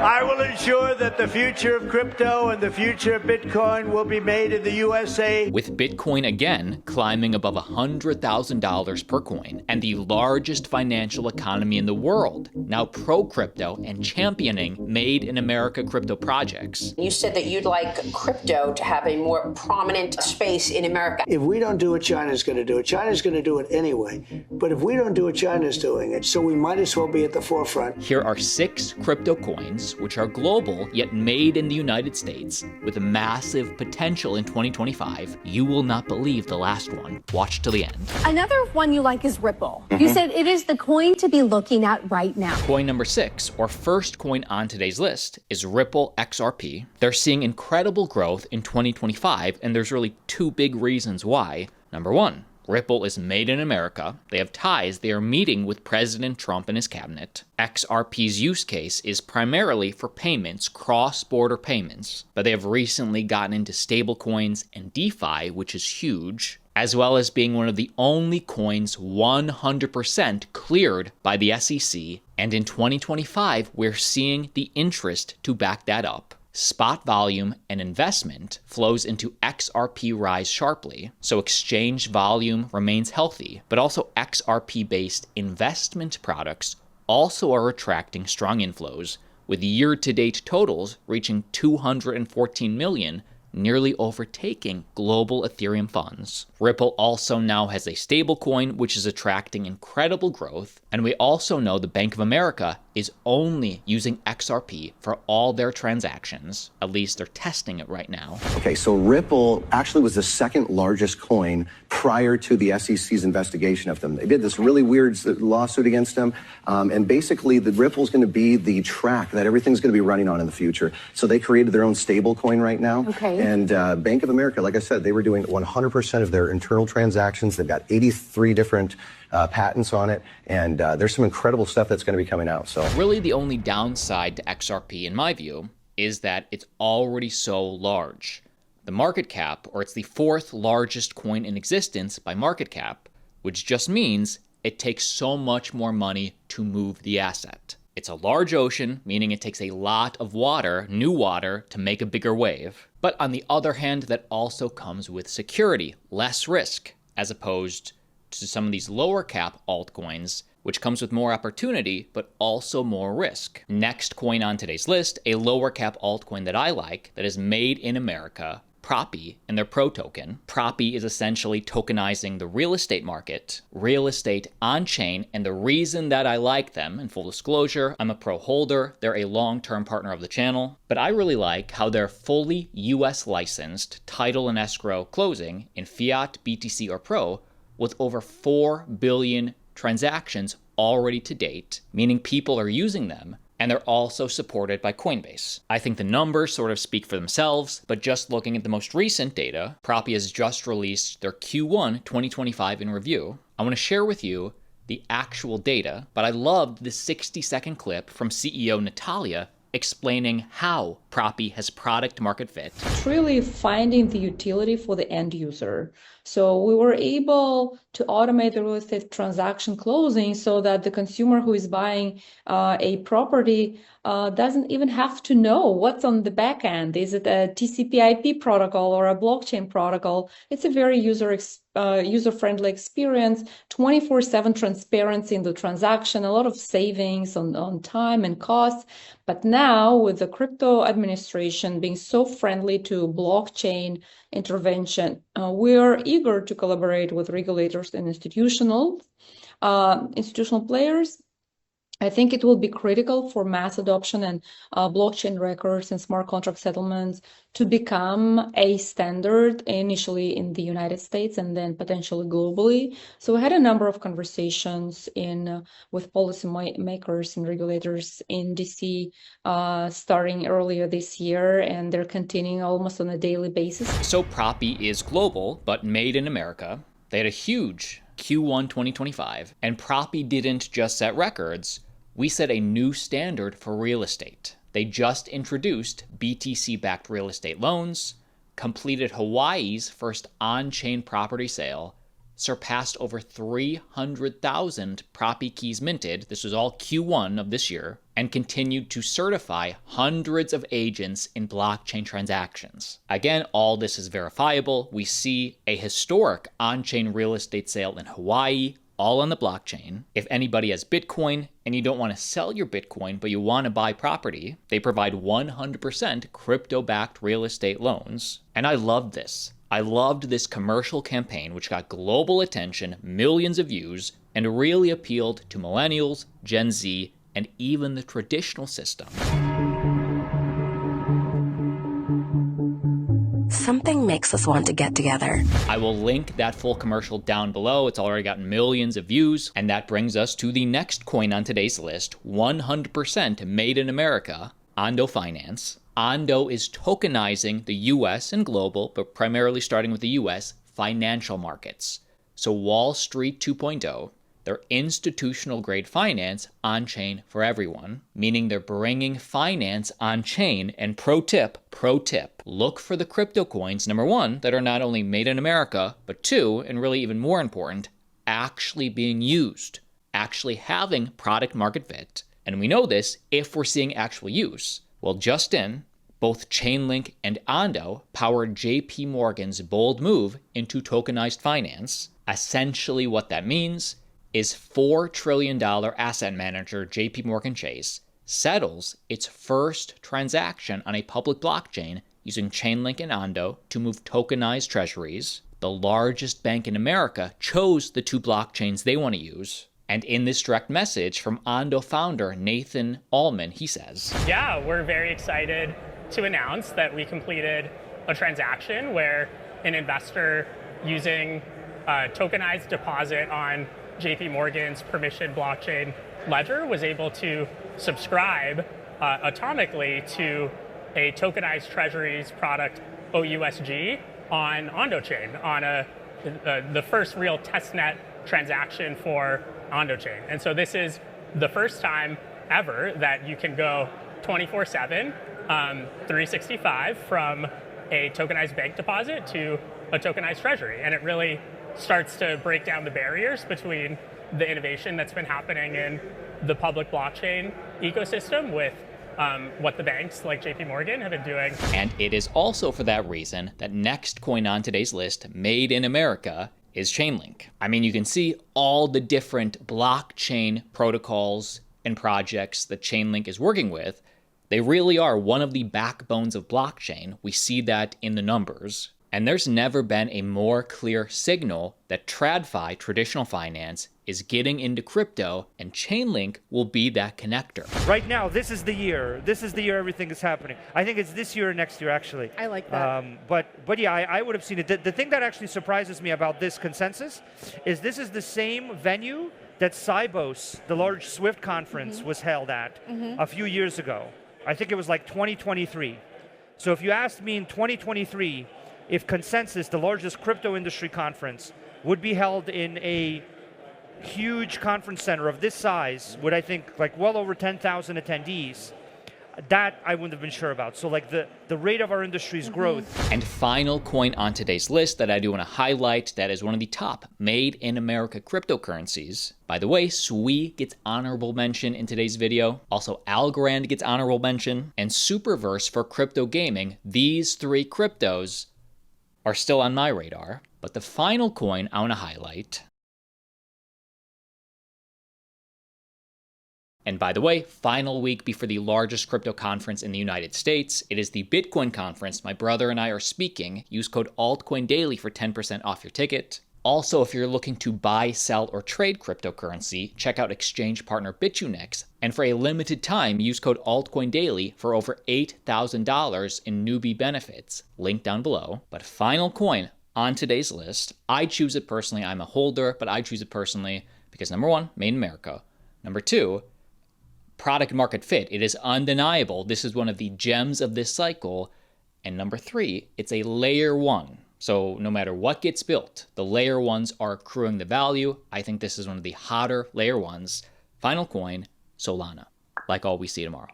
I will ensure that the future of crypto and the future of Bitcoin will be made in the USA. With Bitcoin again climbing above $100,000 per coin and the largest financial economy in the world now pro-crypto and championing made in America crypto projects. You said that you'd like crypto to have a more prominent space in America. If we don't do it, China's going to do it. China's going to do it anyway. But if we don't do it, China's doing it. So we might as well be at the forefront. Here are 6 crypto coins which are global yet made in the United States with a massive potential in 2025. You will not believe the last one. Watch till the end. Another one you like is Ripple. You said it is the coin to be looking at right now. Coin number 6, or first coin on today's list, is Ripple XRP. They're seeing incredible growth in 2025, and there's really 2 big reasons why. Number 1, Ripple is made in America. They have ties. They are meeting with President Trump and his cabinet. XRP's use case is primarily for payments, cross-border payments, but they have recently gotten into stablecoins and DeFi, which is huge, as well as being one of the only coins 100% cleared by the SEC. And in 2025, we're seeing the interest to back that up. Spot volume and investment flows into XRP rise sharply, so exchange volume remains healthy, but also XRP-based investment products also are attracting strong inflows, with year-to-date totals reaching 214 million, nearly overtaking global Ethereum funds. Ripple also now has a stablecoin which is attracting incredible growth, and we also know the Bank of America is only using XRP for all their transactions. At least they're testing it right now. Okay, so Ripple actually was the second largest coin prior to the SEC's investigation of them. They did this really weird lawsuit against them, and basically the Ripple's going to be the track that everything's going to be running on in the future. So they created their own stable coin right now. Okay. And Bank of America, like I said, they were doing 100% of their internal transactions. They've got 83 different patents on it, and there's some incredible stuff that's going to be coming out. So really the only downside to XRP, in my view, is that it's already so large. The market cap, or it's the 4th largest coin in existence by market cap, which just means it takes so much more money to move the asset. It's a large ocean, meaning it takes a lot of water, new water, to make a bigger wave. But on the other hand, that also comes with security, less risk, as opposed to some of these lower cap altcoins, which comes with more opportunity, but also more risk. Next coin on today's list, a lower cap altcoin that I like, that is made in America, Propy, and their Pro token. Propy is essentially tokenizing the real estate market, real estate on-chain, and the reason that I like them, in full disclosure, I'm a Pro holder, they're a long-term partner of the channel, but I really like how they're fully US licensed, title and escrow closing in fiat, BTC, or Pro, with over 4 billion transactions already to date, meaning people are using them, and they're also supported by Coinbase. I think the numbers sort of speak for themselves, but just looking at the most recent data, Propy has just released their Q1 2025 in review. I want to share with you the actual data, but I loved the 60-second clip from CEO Natalia explaining how Propy has product market fit. It's really finding the utility for the end user. So we were able to automate the real estate transaction closing so that the consumer who is buying a property doesn't even have to know what's on the back end. Is it a TCP/IP protocol or a blockchain protocol? It's a very user-friendly experience, 24/7 transparency in the transaction, a lot of savings on time and costs. But now with the crypto administration being so friendly to blockchain intervention, we are eager to collaborate with regulators and institutional players. I think it will be critical for mass adoption and blockchain records and smart contract settlements to become a standard initially in the United States and then potentially globally. So we had a number of conversations with policymakers and regulators in DC starting earlier this year, and they're continuing almost on a daily basis. So Propy is global, but made in America. They had a huge Q1 2025, and Propy didn't just set records. We set a new standard for real estate. They just introduced BTC-backed real estate loans, completed Hawaii's first on-chain property sale, surpassed over 300,000 Propy keys minted. This was all Q1 of this year, and continued to certify hundreds of agents in blockchain transactions. Again, all this is verifiable. We see a historic on-chain real estate sale in Hawaii, all on the blockchain. If anybody has Bitcoin and you don't want to sell your Bitcoin, but you want to buy property, they provide 100% crypto-backed real estate loans. And I loved this. I loved this commercial campaign, which got global attention, millions of views, and really appealed to millennials, Gen Z, and even the traditional system. Something makes us want to get together. I will link that full commercial down below. It's already gotten millions of views. And that brings us to the next coin on today's list, 100% made in America, Ondo Finance. Ondo is tokenizing the US and global, but primarily starting with the US, financial markets. So Wall Street 2.0, they're institutional grade finance on-chain for everyone, meaning they're bringing finance on-chain. And pro tip, look for the crypto coins, number one, that are not only made in America, but two, and really even more important, actually being used, actually having product market fit. And we know this if we're seeing actual use. Well, just in, both Chainlink and Ondo powered JP Morgan's bold move into tokenized finance. Essentially what that means is $4 trillion asset manager JP Morgan Chase settles its first transaction on a public blockchain using Chainlink and Ondo to move tokenized treasuries. The largest bank in America chose the two blockchains they want to use. And in this direct message from Ondo founder Nathan Allman, he says, yeah, we're very excited to announce that we completed a transaction where an investor using a tokenized deposit on JP Morgan's permissioned blockchain ledger was able to subscribe atomically to a tokenized treasuries product, OUSG, on Ondo Chain, on the first real testnet transaction for Ondo Chain. And so this is the first time ever that you can go 24/7, 365 from a tokenized bank deposit to a tokenized treasury. And it really starts to break down the barriers between the innovation that's been happening in the public blockchain ecosystem with what the banks like JP Morgan have been doing. And it is also for that reason that next coin on today's list, made in America, is Chainlink. I mean, you can see all the different blockchain protocols and projects that Chainlink is working with. They really are one of the backbones of blockchain. We see that in the numbers. And there's never been a more clear signal that TradFi, traditional finance, is getting into crypto, and Chainlink will be that connector. Right now, this is the year. This is the year everything is happening. I think it's this year or next year, actually. I like that. But yeah, I would have seen it. The thing that actually surprises me about this consensus is this is the same venue that Sibos, the large Swift conference, was held at a few years ago. I think it was like 2023. So if you asked me in 2023, if Consensus, the largest crypto industry conference, would be held in a huge conference center of this size, with I think like well over 10,000 attendees, that I wouldn't have been sure about. So like the rate of our industry's growth. And final coin on today's list that I do want to highlight that is one of the top made in America cryptocurrencies. By the way, Sui gets honorable mention in today's video. Also Algorand gets honorable mention. And Superverse for crypto gaming. These three cryptos are still on my radar. But the final coin I want to highlight, and by the way, final week before the largest crypto conference in the United States, it is the Bitcoin conference. My brother and I are speaking. Use code Altcoin Daily for 10% off your ticket. Also, if you're looking to buy, sell, or trade cryptocurrency, check out exchange partner BitUnex. And for a limited time, use code Altcoin Daily for over $8,000 in newbie benefits. Link down below. But final coin on today's list, I choose it personally. I'm a holder, but I choose it personally because number one, made in America. Number two, product market fit. It is undeniable. This is one of the gems of this cycle. And number three, it's a layer one. So no matter what gets built, the layer ones are accruing the value. I think this is one of the hotter layer ones. Final coin, Solana. Like all, we see tomorrow.